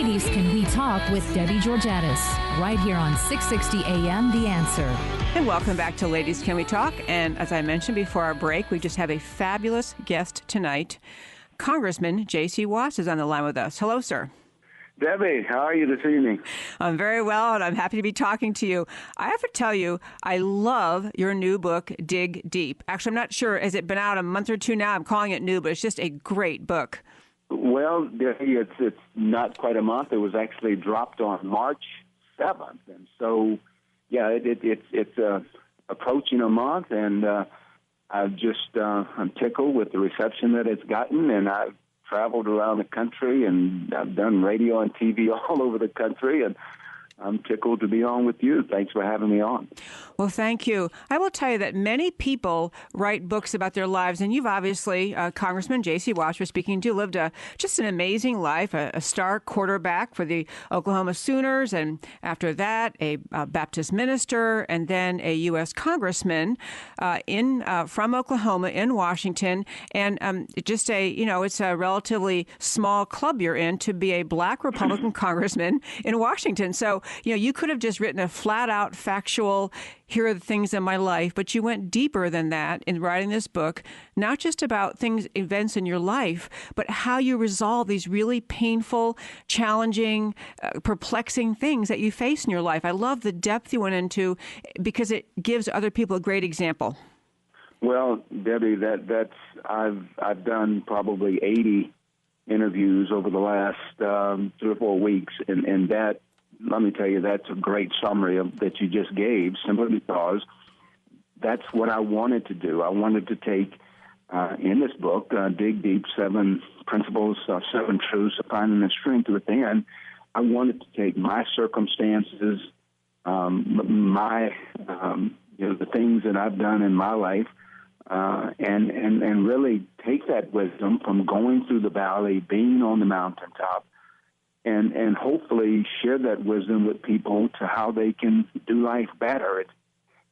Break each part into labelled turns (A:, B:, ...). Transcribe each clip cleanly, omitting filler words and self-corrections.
A: Ladies, Can We Talk with Debbie Georgatos, right here on 660 AM The Answer.
B: And welcome back to Ladies, Can We Talk? And as I mentioned before our break, we just have a fabulous guest tonight. Congressman J.C. Watts is on the line with us. Hello, sir.
C: Debbie, how are you this evening?
B: I'm very well, and I'm happy to be talking to you. I have to tell you, I love your new book, Dig Deep. Actually, I'm not sure, has it been out a month or two now? I'm calling it new, but it's just a great book.
C: Well, Debbie, it's not quite a month. It was actually dropped on March 7th. And so, yeah, it's approaching a month, and I'm tickled with the reception that it's gotten, and I've traveled around the country, and I've done radio and TV all over the country, and I'm tickled to be on with you. Thanks for having me on.
B: Well, thank you. I will tell you that many people write books about their lives, and you've obviously, Congressman J.C. Watts, we're speaking to, lived just an amazing life, a star quarterback for the Oklahoma Sooners, and after that, a Baptist minister, and then a U.S. congressman from Oklahoma in Washington, and it's a relatively small club you're in to be a black Republican congressman in Washington. So, you could have just written a flat-out factual, here are the things in my life, but you went deeper than that in writing this book, not just about events in your life, but how you resolve these really painful, challenging, perplexing things that you face in your life. I love the depth you went into because it gives other people a great example.
C: Well, Debbie, I've done probably 80 interviews over the last 3 or 4 weeks, and that, let me tell you, that's a great summary that you just gave, simply because that's what I wanted to do. I wanted to take, in this book, Dig Deep, 7 Principles, 7 Truths of Finding the Strength Within. I wanted to take my circumstances, the things that I've done in my life, and really take that wisdom from going through the valley, being on the mountaintop, and hopefully share that wisdom with people to how they can do life better.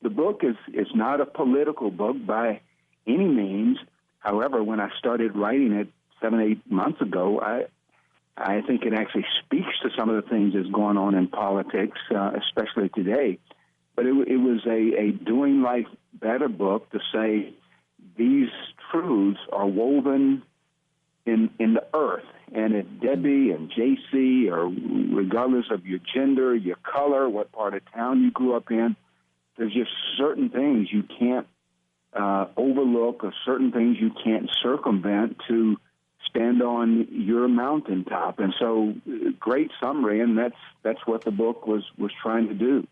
C: The book is not a political book by any means. However, when I started writing it 7-8 months ago, I think it actually speaks to some of the things that's going on in politics, especially today. But it was a doing life better book to say these truths are woven in the earth. And if Debbie and JC, or regardless of your gender, your color, what part of town you grew up in, there's just certain things you can't overlook, or certain things you can't circumvent to stand on your mountaintop. And so, great summary, and that's what the book was trying to do.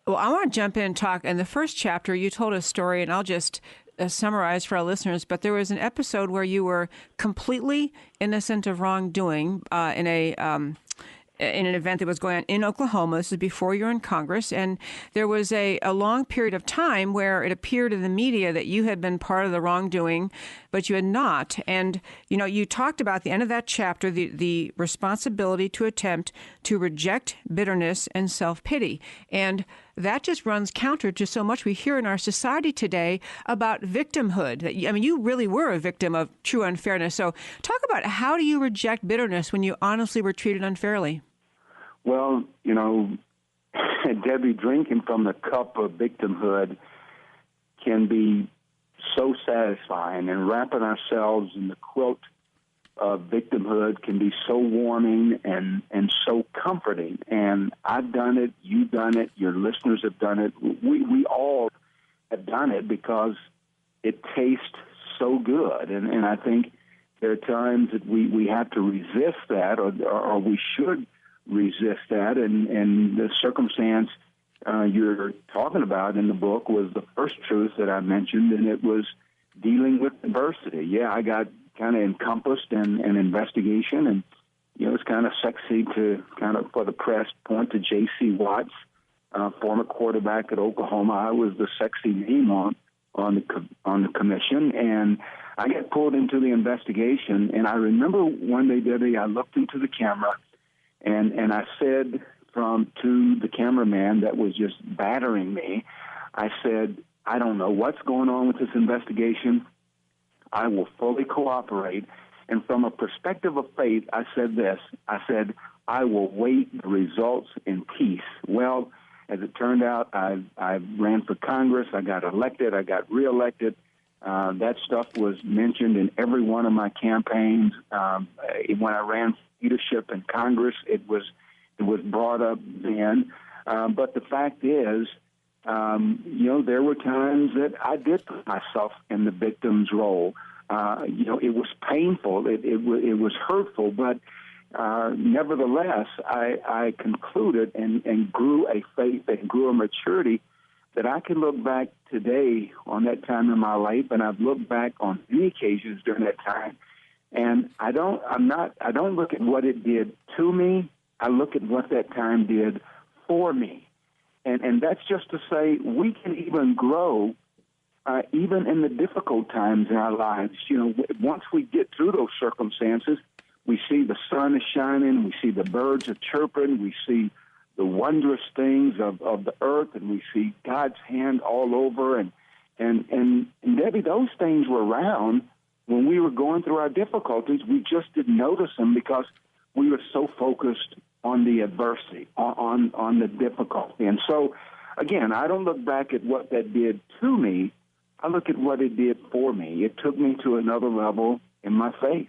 B: Well, I want to jump in and talk. In the first chapter, you told a story, and I'll just summarize for our listeners, but there was an episode where you were completely innocent of wrongdoing in an event that was going on in Oklahoma. This is before you were in Congress, and there was a long period of time where it appeared in the media that you had been part of the wrongdoing, but you had not. And, you talked about at the end of that chapter the responsibility to attempt to reject bitterness and self-pity. And that just runs counter to so much we hear in our society today about victimhood. You really were a victim of true unfairness. So talk about, how do you reject bitterness when you honestly were treated unfairly?
C: Well, Debbie, drinking from the cup of victimhood can be so satisfying, and wrapping ourselves in the quilt of victimhood can be so warming and so comforting. And I've done it, you've done it, your listeners have done it. We all have done it because it tastes so good. And I think there are times that we have to resist that, or we should resist that. And the circumstance you're talking about in the book was the first truth that I mentioned, and it was dealing with adversity. Yeah, I got kind of encompassed in an investigation, and it's kind of sexy to for the press point to J.C. Watts, former quarterback at Oklahoma. I was the sexy name on the commission, and I got pulled into the investigation. And I remember one day, Debbie, I looked into the camera, and I said to the cameraman that was just battering me, I said, I don't know what's going on with this investigation. I will fully cooperate. And from a perspective of faith, I said this. I said, I will wait the results in peace. Well, as it turned out, I ran for Congress. I got elected. I got reelected. That stuff was mentioned in every one of my campaigns. When I ran for leadership in Congress, it was brought up then. But the fact is, there were times that I did put myself in the victim's role. It was painful. It was hurtful, but nevertheless, I concluded and grew a faith and grew a maturity that I can look back today on that time in my life, and I've looked back on many occasions during that time, and I don't look at what it did to me. I look at what that time did for me, and that's just to say we can even grow. Even in the difficult times in our lives, once we get through those circumstances, we see the sun is shining, we see the birds are chirping, we see the wondrous things of the earth, and we see God's hand all over. And Debbie, those things were around when we were going through our difficulties. We just didn't notice them because we were so focused on the adversity, on the difficulty. And so, again, I don't look back at what that did to me. I look at what it did for me. It took me to another level in my faith.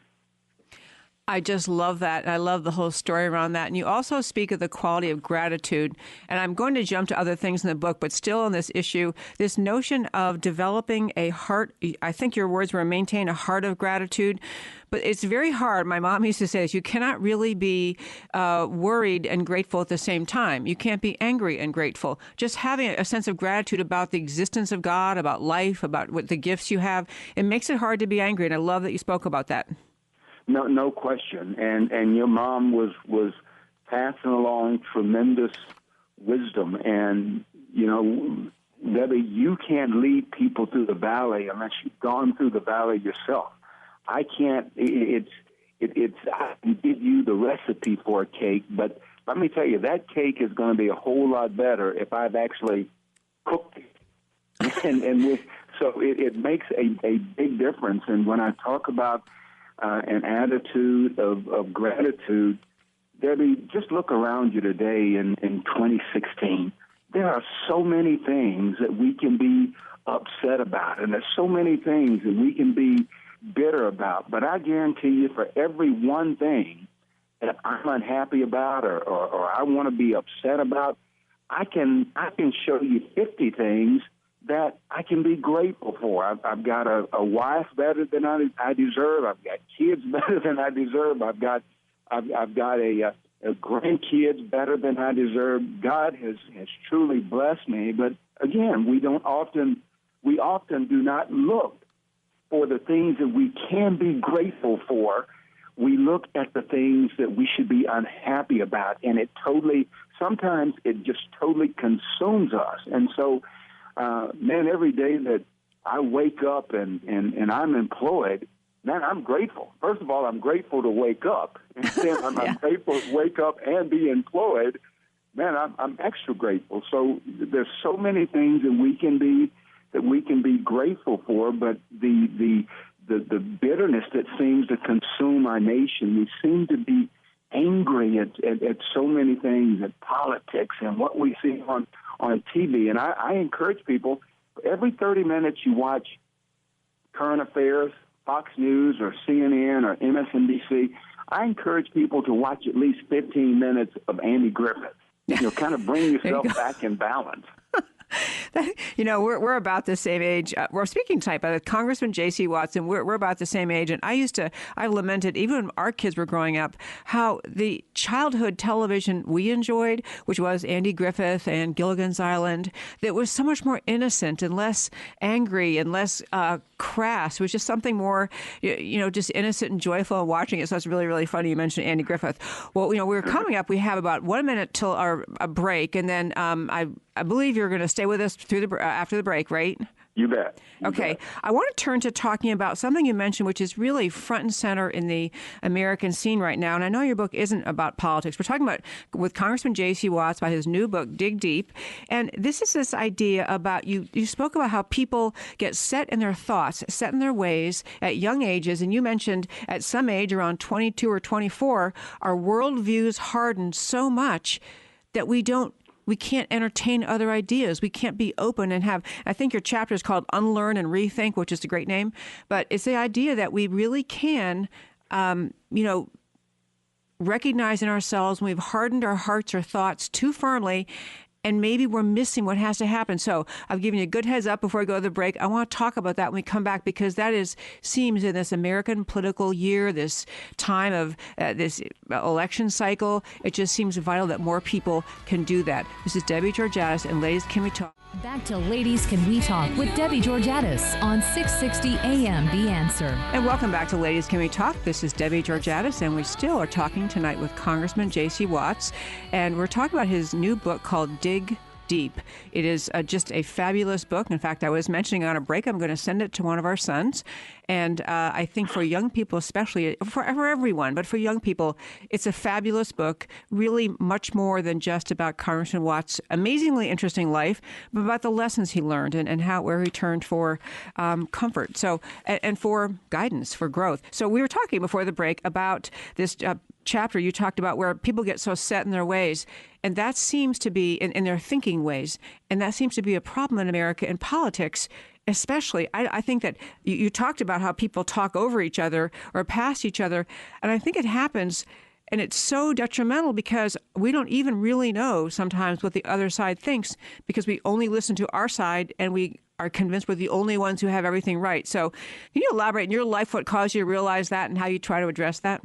B: I just love that. I love the whole story around that. And you also speak of the quality of gratitude. And I'm going to jump to other things in the book, but still on this issue, this notion of developing a heart. I think your words were maintain a heart of gratitude. But it's very hard. My mom used to say this. You cannot really be worried and grateful at the same time. You can't be angry and grateful. Just having a sense of gratitude about the existence of God, about life, about what the gifts you have, it makes it hard to be angry. And I love that you spoke about that.
C: No question. And your mom was passing along tremendous wisdom. And, Debbie, you can't lead people through the valley unless you've gone through the valley yourself. I can't, I can give you the recipe for a cake, but let me tell you, that cake is going to be a whole lot better if I've actually cooked it. So it makes a big difference. And when I talk about an attitude of gratitude, Debbie, just look around you today in 2016. There are so many things that we can be upset about, and there's so many things that we can be bitter about. But I guarantee you, for every one thing that I'm unhappy about or I want to be upset about, I can show you 50 things that I can be grateful for. I've got a wife better than I deserve. I've got kids better than I deserve. I've got a grandkids better than I deserve. God has truly blessed me. But again, we often do not look for the things that we can be grateful for. We look at the things that we should be unhappy about, and sometimes it just totally consumes us. And so, every day that I wake up and I'm employed, man, I'm grateful. First of all, I'm grateful to wake up. And then I'm grateful to wake up and be employed. Man, I'm extra grateful. So there's so many things that we can be grateful for, but the bitterness that seems to consume our nation, we seem to be angry at so many things, at politics and what we see on TV. And I encourage people, every 30 minutes you watch current affairs, Fox News or CNN or MSNBC, I encourage people to watch at least 15 minutes of Andy Griffith. Kind of bring yourself back in balance.
B: We're about the same age. We're speaking tonight by Congressman J.C. Watson. We're about the same age. And I lamented, even when our kids were growing up, how the childhood television we enjoyed, which was Andy Griffith and Gilligan's Island, that was so much more innocent and less angry and less crass. It was just something more, just innocent and joyful and watching it. So it's really, really funny you mentioned Andy Griffith. Well, we're coming up. We have about 1 minute till our break. And then I believe you're going to stay with us through after the break, right?
C: You bet.
B: Okay.
C: Bet.
B: I want to turn to talking about something you mentioned, which is really front and center in the American scene right now. And I know your book isn't about politics. We're talking about with Congressman J.C. Watts about his new book, Dig Deep. And this is this idea about you spoke about how people get set in their thoughts, set in their ways at young ages. And you mentioned at some age, around 22 or 24, our worldviews harden so much that we can't entertain other ideas. We can't be open and have, I think your chapter is called Unlearn and Rethink, which is a great name. But it's the idea that we really can, recognize in ourselves when we've hardened our hearts or thoughts too firmly, and maybe we're missing what has to happen. So I've given you a good heads up before we go to the break. I want to talk about that when we come back, because that seems in this American political year, this time of this election cycle, it just seems vital that more people can do that. This is Debbie Georgatos, and Ladies, Can We Talk?
A: Back to Ladies, Can We Talk with Debbie Georgatos on 660 AM The Answer.
B: And welcome back to Ladies, Can We Talk? This is Debbie Georgatos, and we still are talking tonight with Congressman J.C. Watts, and we're talking about his new book called Dig Deep. It is just a fabulous book. In fact, I was mentioning on a break, I'm going to send it to one of our sons. And I think for young people, especially, for everyone, but for young people, it's a fabulous book, really much more than just about Congressman Watts' amazingly interesting life, but about the lessons he learned and where he turned for comfort, and for guidance, for growth. So we were talking before the break about this chapter you talked about where people get so set in their ways, and that seems to be in their thinking ways, and that seems to be a problem in America in politics. Especially, I think that you talked about how people talk over each other or past each other, and I think it happens, and it's so detrimental because we don't even really know sometimes what the other side thinks, because we only listen to our side and we are convinced we're the only ones who have everything right. So can you elaborate in your life what caused you to realize that and how you try to address that?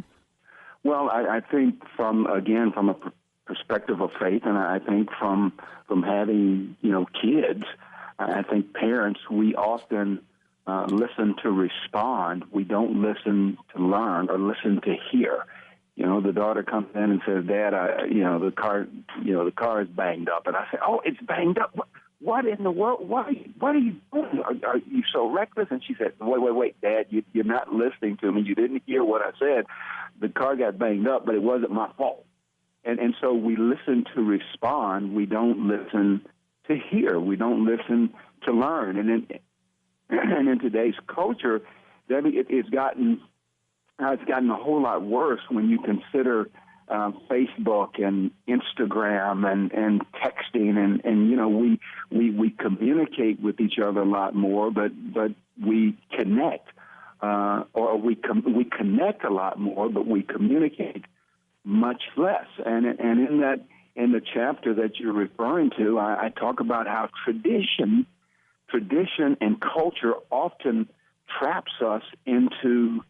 C: Well, I think from a perspective of faith, and I think from having kids, I think parents, we often listen to respond. We don't listen to learn or listen to hear. The daughter comes in and says, "Dad, the car is banged up," and I say, "Oh, it's banged up. What in the world? What are you doing? Are you so reckless?" And she said, "Wait, Dad, you're not listening to me. You didn't hear what I said. The car got banged up, but it wasn't my fault." And so we listen to respond. We don't listen to hear. We don't listen to learn. And in today's culture, Debbie, it's gotten a whole lot worse when you consider Facebook and Instagram and texting, and we communicate with each other a lot more, but we connect, or we connect a lot more, but we communicate much less. And in the chapter that you're referring to, I talk about how tradition and culture often traps us into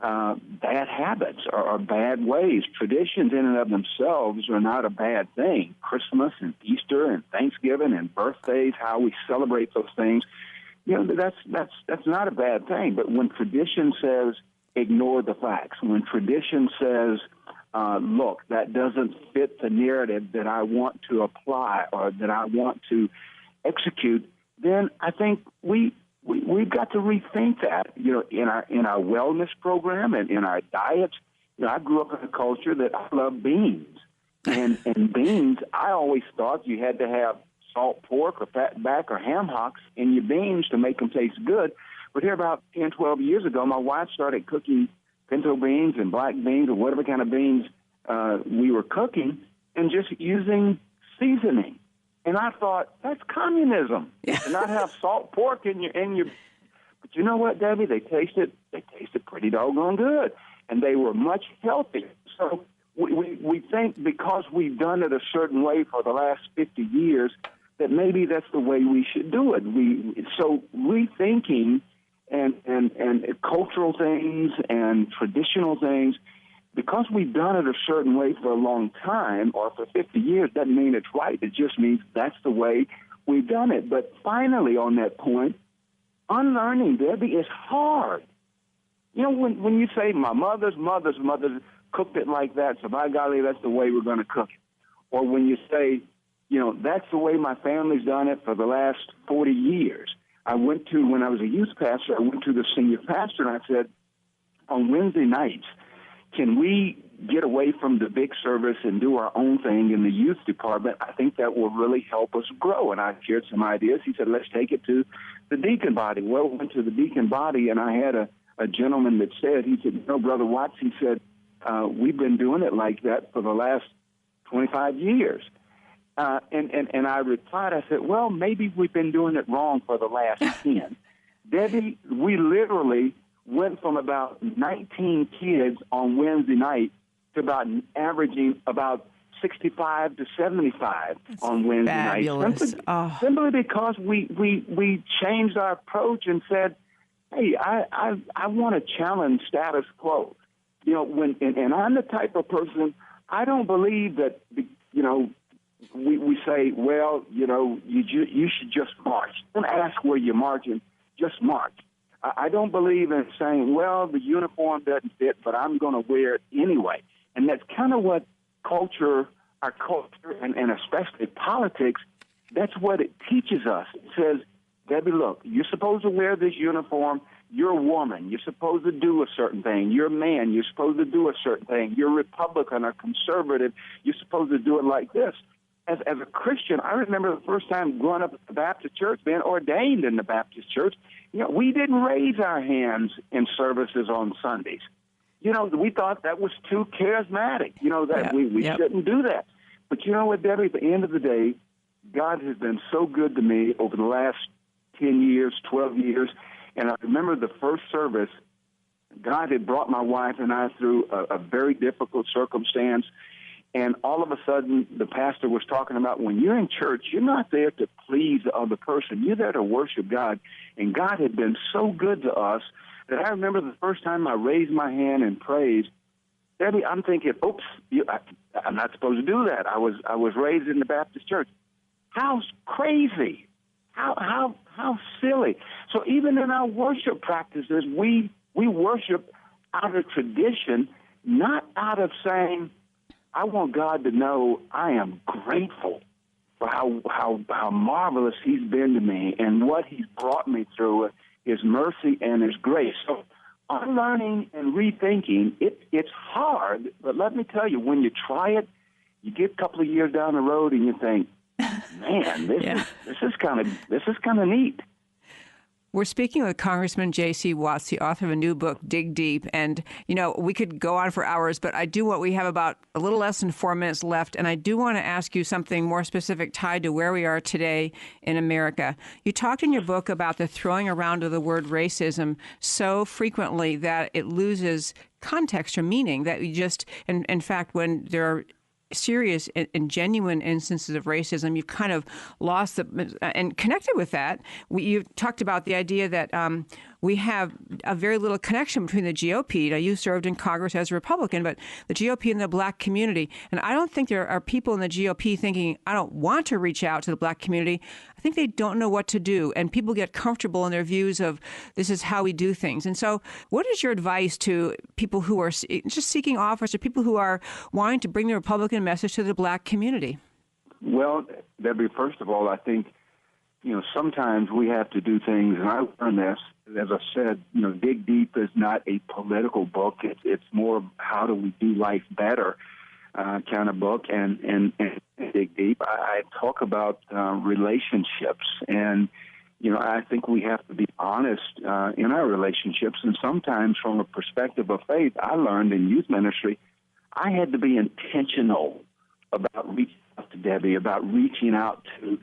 C: bad habits or bad ways. Traditions in and of themselves are not a bad thing. Christmas and Easter and Thanksgiving and birthdays, how we celebrate those things, that's not a bad thing. But when tradition says ignore the facts, when tradition says look, that doesn't fit the narrative that I want to apply or that I want to execute, then I think we've got to rethink that. In our wellness program and in our diets. I grew up in a culture that I love beans, and beans. I always thought you had to have salt pork or fat back or ham hocks in your beans to make them taste good. But here about 10, 12 years ago, my wife started cooking pinto beans and black beans or whatever kind of beans we were cooking, and just using seasoning. And I thought, that's communism. To not have salt pork in your. But you know what, Debbie? They tasted pretty doggone good, and they were much healthier. So we think because we've done it a certain way for the last 50 years that maybe that's the way we should do it. So rethinking and cultural things and traditional things, because we've done it a certain way for a long time or for 50 years, doesn't mean it's right. It just means that's the way we've done it. But finally, on that point, unlearning, Debbie, is hard. When you say my mother's mother cooked it like that, so by golly, that's the way we're going to cook it. Or when you say, that's the way my family's done it for the last 40 years. I went to, when I was a youth pastor, I went to the senior pastor and I said, on Wednesday nights, can we get away from the big service and do our own thing in the youth department? I think that will really help us grow. And I shared some ideas. He said, let's take it to the deacon body. Well, we went to the deacon body, and I had a gentleman that said, he said, Brother Watts, he said, we've been doing it like that for the last 25 years. And I replied, I said, well, maybe we've been doing it wrong for the last 10. Debbie, we literally went from about 19 kids on Wednesday night to about averaging about 65 to 75 on Wednesday night. Simply because we changed our approach and said, hey, I want to challenge status quo. You know, and I'm the type of person, I don't believe that, we say, well, you should just march. Don't ask where you're marching, just march. I don't believe in saying, well, the uniform doesn't fit, but I'm going to wear it anyway. And that's kind of what our culture, and especially politics, that's what it teaches us. It says, Debbie, look, you're supposed to wear this uniform. You're a woman. You're supposed to do a certain thing. You're a man. You're supposed to do a certain thing. You're Republican or conservative. You're supposed to do it like this. As a Christian, I remember the first time growing up at the Baptist church, being ordained in the Baptist church, we didn't raise our hands in services on Sundays. We thought that was too charismatic, we shouldn't do that. But you know what, Debbie, at the end of the day, God has been so good to me over the last 10 years, 12 years. And I remember the first service, God had brought my wife and I through a very difficult circumstance. And all of a sudden, the pastor was talking about when you're in church, you're not there to please the other person. You're there to worship God. And God had been so good to us that I remember the first time I raised my hand and praised, Debbie, I'm thinking, oops, I'm not supposed to do that. I was raised in the Baptist church. How crazy. How silly. So even in our worship practices, we worship out of tradition, not out of saying, I want God to know I am grateful for how marvelous He's been to me and what He's brought me through, His mercy and His grace. So unlearning and rethinking, it's hard, but let me tell you, when you try it, you get a couple of years down the road and you think, man, this is kind of neat.
B: We're speaking with Congressman J.C. Watts, the author of a new book, Dig Deep. And, we could go on for hours, but we have about a little less than 4 minutes left. And I do want to ask you something more specific tied to where we are today in America. You talked in your book about the throwing around of the word racism so frequently that it loses context or meaning, that you just, in fact, when there are serious and genuine instances of racism, you've kind of lost and connected with that. You've talked about the idea that we have a very little connection between the GOP. Now, you served in Congress as a Republican, but the GOP and the black community. And I don't think there are people in the GOP thinking, I don't want to reach out to the black community. I think they don't know what to do. And people get comfortable in their views of this is how we do things. And so what is your advice to people who are just seeking office or people who are wanting to bring the Republican message to the black community?
C: Well, Debbie, first of all, I think, sometimes we have to do things, and I learned this, as I said, Dig Deep is not a political book. It's more how do we do life better kind of book. And Dig Deep, I talk about relationships. And, I think we have to be honest in our relationships. And sometimes from a perspective of faith, I learned in youth ministry, I had to be intentional about reaching out to Debbie, about reaching out to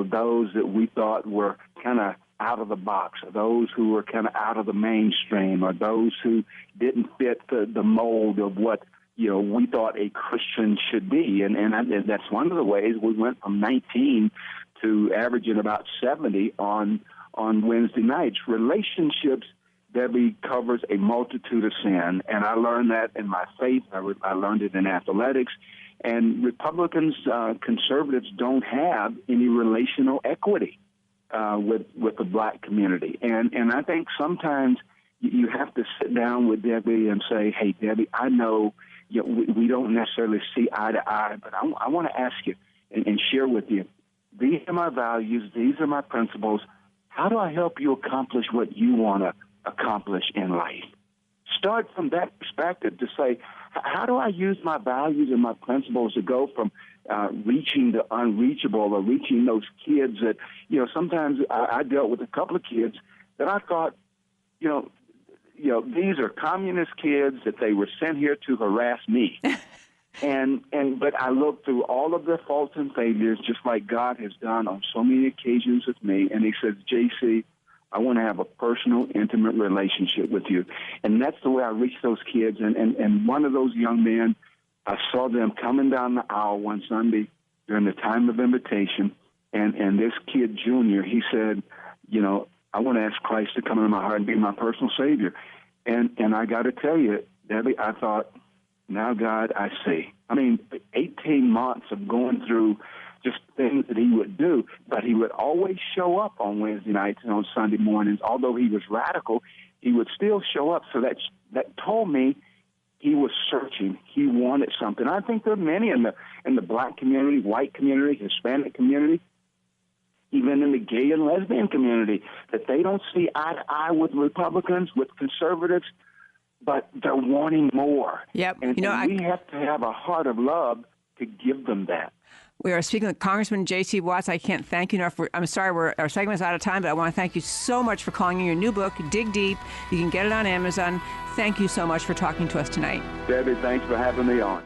C: those that we thought were kind of out of the box, or those who were kind of out of the mainstream, or those who didn't fit the mold of what, we thought a Christian should be. And that's one of the ways we went from 19 to averaging about 70 on Wednesday nights. Relationships, Debbie, covers a multitude of sin, and I learned that in my faith. I learned it in athletics. And Republicans, conservatives don't have any relational equity with the black community. And I think sometimes you have to sit down with Debbie and say, hey, Debbie, I know we don't necessarily see eye to eye, but I want to ask you and share with you, these are my values, these are my principles. how do I help you accomplish what you want to accomplish in life? Start from that perspective to say, how do I use my values and my principles to go from reaching the unreachable or reaching those kids that, sometimes I dealt with a couple of kids that I thought, these are communist kids that they were sent here to harass me. But I looked through all of their faults and failures, just like God has done on so many occasions with me. And he says, JC, I want to have a personal, intimate relationship with you. And that's the way I reach those kids. And one of those young men, I saw them coming down the aisle one Sunday during the time of invitation. And this kid, Junior, he said, I want to ask Christ to come into my heart and be my personal Savior. And I got to tell you, Debbie, I thought, now, God, I see. 18 months of going through just things that he would do, but he would always show up on Wednesday nights and on Sunday mornings. Although he was radical, he would still show up. So that told me he was searching. He wanted something. I think there are many in the black community, white community, Hispanic community, even in the gay and lesbian community, that they don't see eye to eye with Republicans, with conservatives, but they're wanting more.
B: Yep.
C: And we have to have a heart of love to give them that.
B: We are speaking with Congressman J.C. Watts. I can't thank you enough. I'm sorry, our segment's out of time, but I want to thank you so much for calling in your new book, Dig Deep. You can get it on Amazon. Thank you so much for talking to us tonight.
C: Debbie, thanks for having me on.